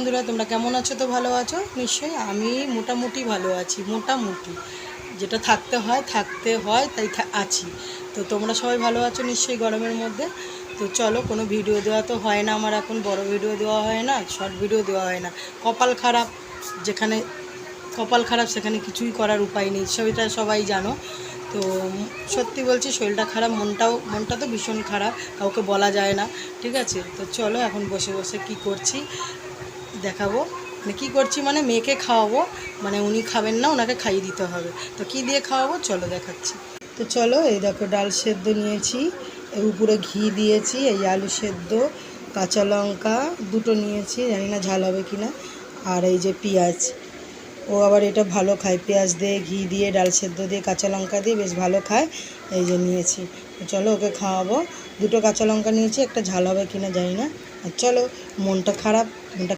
বন্ধুরা, তোমরা কেমন আছো? তো ভালো আছো নিশ্চয়ই। আমি মোটামুটি ভালো আছি, মোটামুটি যেটা থাকতে হয় তাই আছি। তো তোমরা সবাই ভালো আছো নিশ্চয়ই গরমের মধ্যে। তো চলো, কোনো ভিডিও দেওয়া তো হয় না আমার, এখন বড় ভিডিও দেওয়া হয় না, শর্ট ভিডিও দেওয়া হয় না। কপাল খারাপ, যেখানে কপাল খারাপ সেখানে কিছুই করার উপায় নেই, সেটা সবাই জানো। তো সত্যি বলছি, শরীরটা খারাপ, মনটা তো ভীষণ খারাপ, কাউকে বলা যায় না। ঠিক আছে, তো চলো এখন বসে বসে কি করছি দেখাবো। মানে কী করছি মানে মেয়েকে খাওয়াবো, মানে উনি খাবেন না, ওনাকে খাইয়ে দিতে হবে। তো কী দিয়ে খাওয়াবো চলো দেখাচ্ছি। তো চলো, এই দেখো ডাল সেদ্ধ নিয়েছি, এর উপরে ঘি দিয়েছি, এই আলু সেদ্ধ, কাঁচা লঙ্কা দুটো নিয়েছি, জানি না ঝাল হবে কি না, আর এই যে পেঁয়াজ। ও আবার এটা ভালো খায়, পেঁয়াজ দিয়ে, ঘি দিয়ে, ডাল সেদ্ধ দিয়ে, কাঁচা লঙ্কা দিয়ে বেশ ভালো খায়। এই যে নিয়েছি, তো চলো ওকে খাওয়াবো। দুটো কাঁচা লঙ্কা নিয়েছি, একটা ঝাল হবে কি না জানি না। আর চলো, মনটা খারাপ, মনটা